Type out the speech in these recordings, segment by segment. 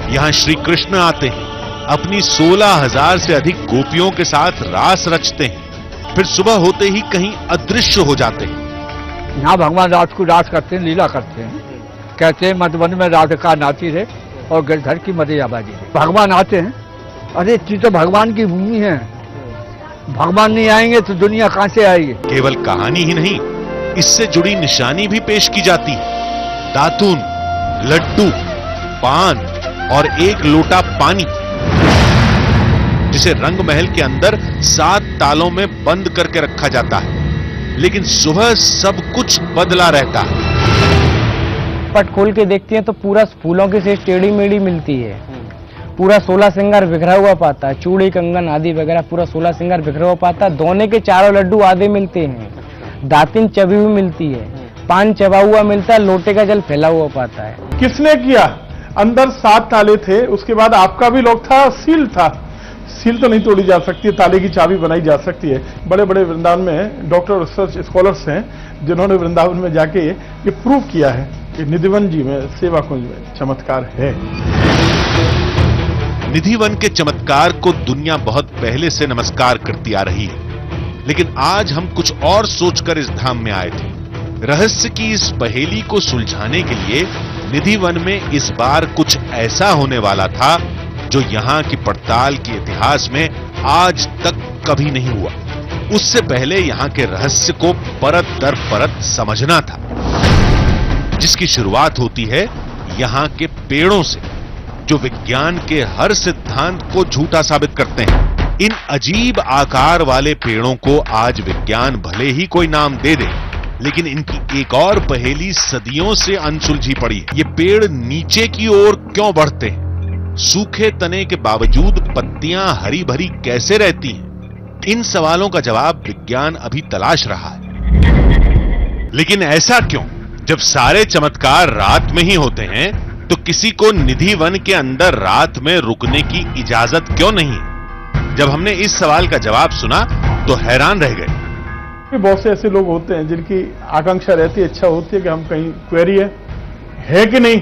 यहाँ श्री कृष्ण आते हैं, अपनी 16,000 से अधिक गोपियों के साथ रास रचते हैं, फिर सुबह होते ही कहीं अदृश्य हो जाते हैं। यहाँ भगवान रात को रास करते हैं, लीला करते हैं। कहते हैं मधुबन में राधिका नाची है और गिरधर की मदिरा बाजी है। भगवान आते हैं। अरे ये तो भगवान की भूमि है, भगवान नहीं आएंगे तो दुनिया कहां से आएगी। केवल कहानी ही नहीं, इससे जुड़ी निशानी भी पेश की जाती है। दातून, लड्डू, पान और एक लोटा पानी, जिसे रंग महल के अंदर 7 तालों में बंद करके रखा जाता है। लेकिन सुबह सब कुछ बदला रहता है। पट खोल के देखती हैं तो पूरा फूलों की से टेढ़ी मेढ़ी मिलती है। पूरा 16 श्रृंगार बिखरा हुआ पाता है, चूड़ी कंगन आदि वगैरह पूरा 16 श्रृंगार बिखरा हुआ पाता है। दोने के चारों लड्डू आधे मिलते हैं, दातिन चबी हुई मिलती है, पान चबा हुआ मिलता है, लोटे का जल फैला हुआ पाता है। किसने किया? अंदर 7 ताले थे, उसके बाद आपका भी लॉक था, सील था। सील तो नहीं तोड़ी जा सकती है, ताले की चाबी बनाई जा सकती है। बड़े बड़े वृंदावन में डॉक्टर रिसर्च स्कॉलर्स हैं जिन्होंने वृंदावन में जाके ये प्रूव किया है कि निधिवन जी में, सेवा कुंज में चमत्कार है। निधिवन के चमत्कार को दुनिया बहुत पहले से नमस्कार करती आ रही है, लेकिन आज हम कुछ और सोचकर इस धाम में आए थे। रहस्य की इस पहेली को सुलझाने के लिए निधिवन में इस बार कुछ ऐसा होने वाला था जो यहां की पड़ताल के इतिहास में आज तक कभी नहीं हुआ। उससे पहले यहां के रहस्य को परत दर परत समझना था, जिसकी शुरुआत होती है यहां के पेड़ों से, जो विज्ञान के हर सिद्धांत को झूठा साबित करते हैं। इन अजीब आकार वाले पेड़ों को आज विज्ञान भले ही कोई नाम दे दे, लेकिन इनकी एक और पहेली सदियों से अनसुलझी पड़ी है। ये पेड़ नीचे की ओर क्यों बढ़ते हैं? सूखे तने के बावजूद पत्तियां हरी भरी कैसे रहती हैं? इन सवालों का जवाब विज्ञान अभी तलाश रहा है। लेकिन ऐसा क्यों? जब सारे चमत्कार रात में ही होते हैं, तो किसी को निधिवन के अंदर रात में रुकने की इजाजत क्यों नहीं? जब हमने इस सवाल का जवाब सुना तो हैरान रह गए। बहुत से ऐसे लोग होते हैं जिनकी आकांक्षा रहती है, इच्छा होती है कि हम कहीं क्वेरी है कि नहीं,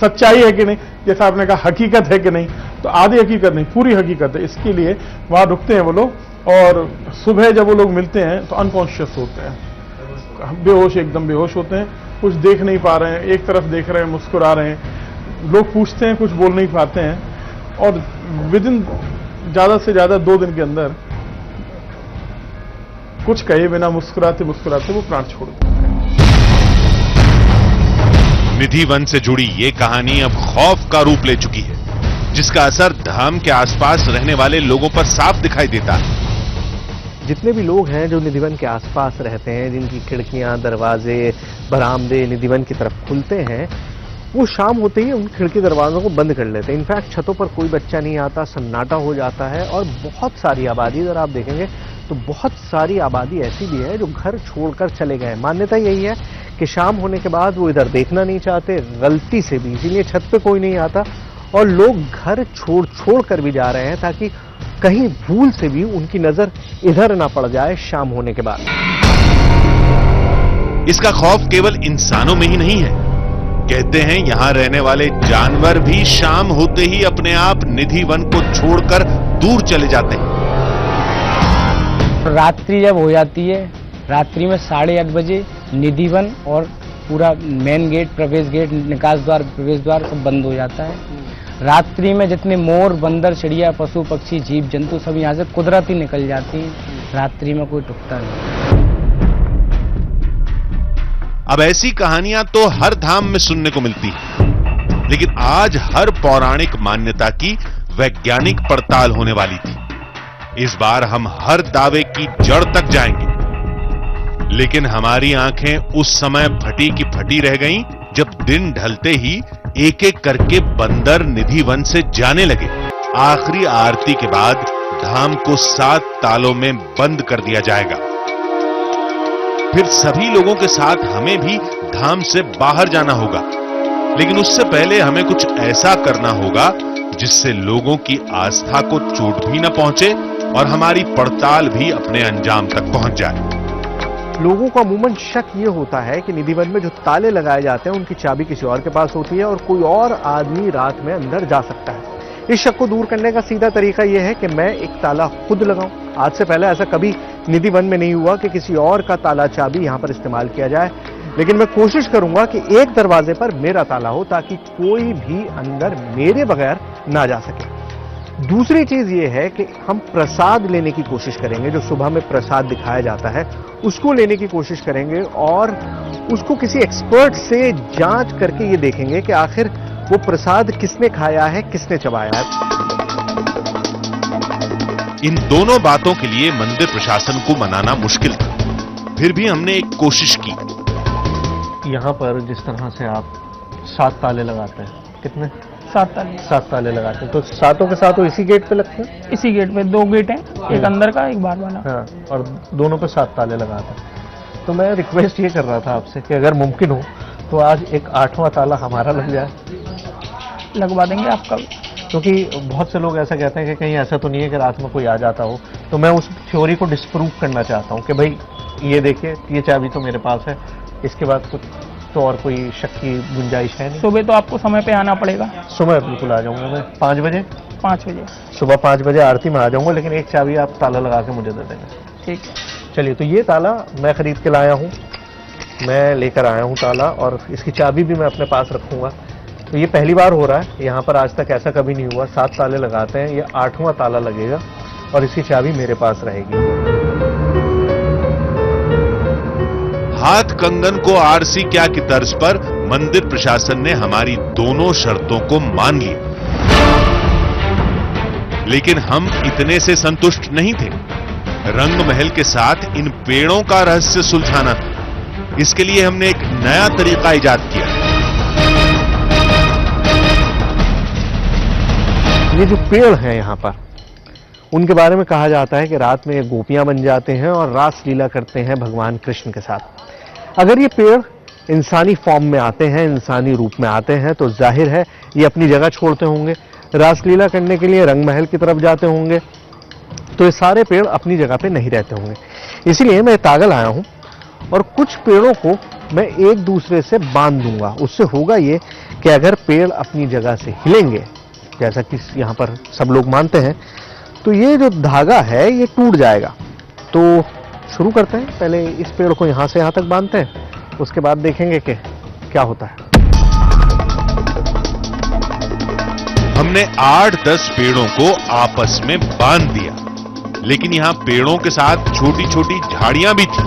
सच्चाई है कि नहीं, जैसा आपने कहा हकीकत है कि नहीं, तो आधी हकीकत नहीं, पूरी हकीकत है। इसके लिए वहां रुकते हैं वो लोग, और सुबह जब वो लोग मिलते हैं तो अनकॉन्शियस होते हैं, बेहोश, एकदम बेहोश होते हैं, कुछ देख नहीं पा रहे हैं, एक तरफ देख रहे हैं, मुस्कुरा रहे हैं। लोग पूछते हैं, कुछ बोल नहीं पाते हैं, और विदिन ज्यादा से ज्यादा 2 दिन के अंदर कुछ कहे बिना मुस्कुराते मुस्कुराते वो प्राण छोड़ देते हैं। निधिवन से जुड़ी ये कहानी अब खौफ का रूप ले चुकी है, जिसका असर धाम के आसपास रहने वाले लोगों पर साफ दिखाई देता है। जितने भी लोग हैं जो निधिवन के आसपास रहते हैं, जिनकी खिड़कियां, दरवाजे, बरामदे निधिवन की तरफ खुलते हैं, वो शाम होते ही उन खिड़की दरवाजों को बंद कर लेते हैं। इनफैक्ट छतों पर कोई बच्चा नहीं आता, सन्नाटा हो जाता है। और बहुत सारी आबादी, अगर आप देखेंगे तो बहुत सारी आबादी ऐसी भी है जो घर छोड़कर चले गए। मान्यता यही है कि शाम होने के बाद वो इधर देखना नहीं चाहते, गलती से भी, इसीलिए छत पे कोई नहीं आता, और लोग घर छोड़ कर भी जा रहे हैं ताकि कहीं भूल से भी उनकी नजर इधर ना पड़ जाए शाम होने के बाद। इसका खौफ केवल इंसानों में ही नहीं है। कहते हैं यहां रहने वाले जानवर भी शाम होते ही अपने आप निधिवन को छोड़कर दूर चले जाते हैं। रात्रि जब हो जाती है, रात्रि में 8:30 बजे निधिवन और पूरा मेन गेट, प्रवेश गेट, निकास द्वार, प्रवेश द्वार सब बंद हो जाता है। रात्रि में जितने मोर, बंदर, चिड़िया, पशु, पक्षी, जीव जंतु सब यहाँ से कुदरती निकल जाती हैं। रात्रि में कोई टुकता नहीं। अब ऐसी कहानियां तो हर धाम में सुनने को मिलती है, लेकिन आज हर पौराणिक मान्यता की वैज्ञानिक पड़ताल होने वाली थी। इस बार हम हर दावे की जड़ तक जाएंगे, लेकिन हमारी आंखें उस समय फटी की फटी रह गईं जब दिन ढलते ही एक एक करके बंदर निधिवन से जाने लगे। आखिरी आरती के बाद धाम को 7 तालों में बंद कर दिया जाएगा। फिर सभी लोगों के साथ हमें भी धाम से बाहर जाना होगा, लेकिन उससे पहले हमें कुछ ऐसा करना होगा जिससे लोगों की आस्था को चोट भी न पहुंचे और हमारी पड़ताल भी अपने अंजाम तक पहुंच जाए। लोगों का अमूमन शक ये होता है कि निधिवन में जो ताले लगाए जाते हैं उनकी चाबी किसी और के पास होती है और कोई और आदमी रात में अंदर जा सकता है। इस शक को दूर करने का सीधा तरीका यह है कि मैं एक ताला खुद लगाऊं। आज से पहले ऐसा कभी निधिवन में नहीं हुआ कि किसी और का ताला चाबी यहां पर इस्तेमाल किया जाए, लेकिन मैं कोशिश करूंगा कि एक दरवाजे पर मेरा ताला हो ताकि कोई भी अंदर मेरे बगैर ना जा सके। दूसरी चीज ये है कि हम प्रसाद लेने की कोशिश करेंगे। जो सुबह में प्रसाद दिखाया जाता है उसको लेने की कोशिश करेंगे और उसको किसी एक्सपर्ट से जांच करके ये देखेंगे कि आखिर वो प्रसाद किसने खाया है, किसने चबाया है। इन दोनों बातों के लिए मंदिर प्रशासन को मनाना मुश्किल था, फिर भी हमने एक कोशिश की। यहाँ पर जिस तरह से आप 7 ताले लगाते हैं, कितने? 7 ताले लगाते हैं, तो सातों के सातों इसी गेट पे लगते हैं? इसी गेट पे 2 गेट हैं, एक अंदर का एक बाहर वाला। हाँ, और दोनों पे 7 ताले लगाते हैं। तो मैं रिक्वेस्ट ये कर रहा था आपसे कि अगर मुमकिन हो तो आज एक 8वां ताला हमारा लग जाए। लगवा देंगे आपका, क्योंकि बहुत से लोग ऐसा कहते हैं कि कहीं ऐसा तो नहीं है कि रात में कोई आ जाता हो, तो मैं उस थ्योरी को डिस्प्रूव करना चाहता हूँ कि भाई ये देखिए ये चाबी तो मेरे पास है, इसके बाद कुछ तो और कोई शक की गुंजाइश है नहीं। सुबह तो आपको समय पे आना पड़ेगा। सुबह बिल्कुल आ जाऊंगा मैं 5 बजे। 5 बजे सुबह 5 बजे आरती में आ जाऊंगा, लेकिन एक चाबी आप ताला लगा के मुझे दे देंगे। ठीक है। चलिए, तो ये ताला मैं खरीद के लाया हूँ, मैं लेकर आया हूँ ताला, और इसकी चाबी भी मैं अपने पास रखूंगा। तो ये पहली बार हो रहा है, यहाँ पर आज तक ऐसा कभी नहीं हुआ। 7 ताले लगाते हैं, ये 8वां ताला लगेगा और इसकी चाबी मेरे पास रहेगी। हाथ कंगन को आरसी क्या की तर्ज पर मंदिर प्रशासन ने हमारी दोनों शर्तों को मान लिया, लेकिन हम इतने से संतुष्ट नहीं थे। रंग महल के साथ इन पेड़ों का रहस्य सुलझाना था। इसके लिए हमने एक नया तरीका इजाद किया। ये जो पेड़ हैं यहाँ पर, उनके बारे में कहा जाता है कि रात में ये गोपियां बन जाते हैं और रास लीला करते हैं भगवान कृष्ण के साथ। अगर ये पेड़ इंसानी फॉर्म में आते हैं, इंसानी रूप में आते हैं, तो जाहिर है ये अपनी जगह छोड़ते होंगे, रासलीला करने के लिए रंग महल की तरफ जाते होंगे, तो ये सारे पेड़ अपनी जगह पे नहीं रहते होंगे। इसीलिए मैं तागा लाया हूं और कुछ पेड़ों को मैं एक दूसरे से बांध दूंगा। उससे होगा ये कि अगर पेड़ अपनी जगह से हिलेंगे, जैसा कि यहाँ पर सब लोग मानते हैं, तो ये जो धागा है ये टूट जाएगा। तो शुरू करते हैं, पहले इस पेड़ को यहां से यहां तक बांधते हैं, उसके बाद देखेंगे कि क्या होता है। हमने 8-10 पेड़ों को आपस में बांध दिया, लेकिन यहां पेड़ों के साथ छोटी छोटी झाड़ियां भी थी।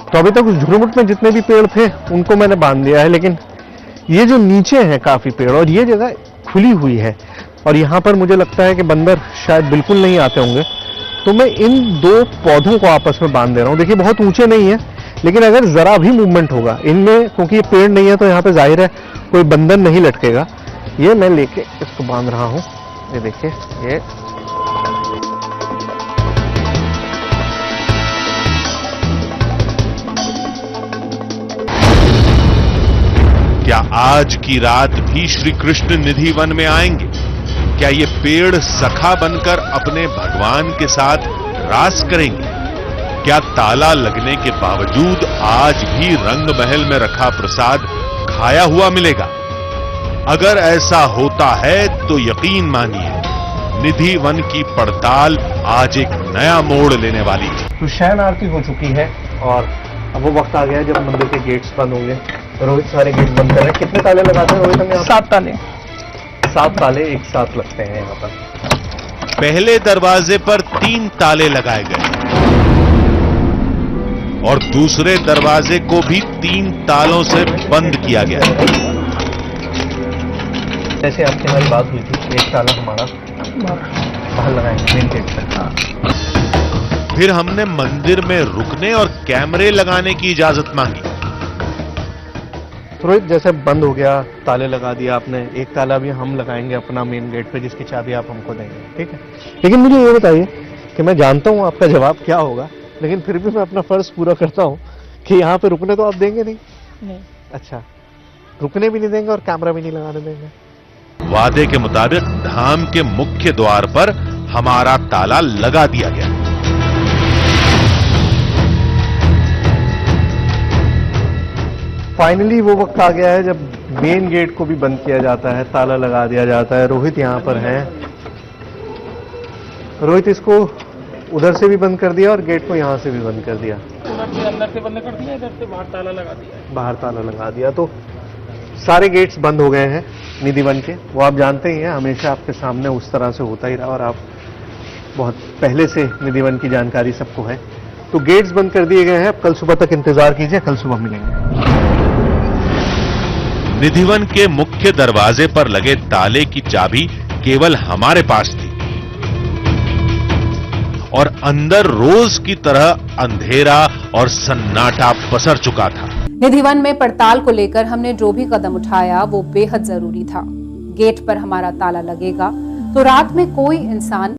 तो अभी तक उस झुरमुट में जितने भी पेड़ थे उनको मैंने बांध दिया है, लेकिन ये जो नीचे हैं काफी पेड़ और ये जगह खुली हुई है और यहां पर मुझे लगता है कि बंदर शायद बिल्कुल नहीं आते होंगे, तो मैं इन 2 पौधों को आपस में बांध दे रहा हूं। देखिए बहुत ऊंचे नहीं है, लेकिन अगर जरा भी मूवमेंट होगा इनमें, क्योंकि ये पेड़ नहीं है तो यहाँ पे जाहिर है कोई बंधन नहीं लटकेगा। ये मैं लेके इसको बांध रहा हूं। ये देखिए, ये क्या आज की रात भी श्री कृष्ण निधि वन में आएंगे? क्या ये पेड़ सखा बनकर अपने भगवान के साथ रास करेंगे? क्या ताला लगने के बावजूद आज भी रंग महल में रखा प्रसाद खाया हुआ मिलेगा? अगर ऐसा होता है तो यकीन मानिए, निधि वन की पड़ताल आज एक नया मोड़ लेने वाली थी। तो शयन आरती हो चुकी है और अब वो वक्त आ गया जब मंदिर के गेट्स बंद होंगे। रोहित सारे गेट बंद कर रहे हैं। कितने ताले लगाते हैं रोहित? हमें 7 ताले। 7 ताले एक साथ लगते हैं यहाँ पर। पहले दरवाजे पर 3 ताले लगाए गए और दूसरे दरवाजे को भी 3 तालों से बंद किया गया। जैसे आपकी हमारी बात हुई थी, एक ताला हमारा बाहर लगाएंगे मेन गेट पर। फिर हमने मंदिर में रुकने और कैमरे लगाने की इजाजत मांगी। रोहित, जैसे बंद हो गया, ताले लगा दिया आपने, एक ताला भी हम लगाएंगे अपना मेन गेट पे, जिसकी चाबी आप हमको देंगे, ठीक है? लेकिन मुझे ये बताइए कि मैं जानता हूँ आपका जवाब क्या होगा, लेकिन फिर भी मैं अपना फर्ज पूरा करता हूँ कि यहाँ पे रुकने तो आप देंगे नहीं? नहीं। अच्छा, रुकने भी नहीं देंगे और कैमरा भी नहीं लगाने देंगे? वादे के मुताबिक धाम के मुख्य द्वार पर हमारा ताला लगा दिया गया। फाइनली वो वक्त आ गया है जब मेन गेट को भी बंद किया जाता है, ताला लगा दिया जाता है। रोहित यहाँ पर है। रोहित, इसको उधर से भी बंद कर दिया और गेट को यहाँ से भी बंद कर दिया। उधर से अंदर से बंद कर दिया, इधर से बाहर ताला लगा दिया। बाहर ताला लगा दिया। तो सारे गेट्स बंद हो गए हैं निधिवन के। वो आप जानते ही हैं, हमेशा आपके सामने उस तरह से होता ही रहा और आप बहुत पहले से निधिवन की जानकारी सबको है। तो गेट्स बंद कर दिए गए हैं। अब कल सुबह तक इंतजार कीजिए, कल सुबह मिलेंगे। निधिवन के मुख्य दरवाजे पर लगे ताले की चाबी केवल हमारे पास थी और अंदर रोज की तरह अंधेरा और सन्नाटा पसर चुका था। निधिवन में पड़ताल को लेकर हमने जो भी कदम उठाया वो बेहद जरूरी था। गेट पर हमारा ताला लगेगा तो रात में कोई इंसान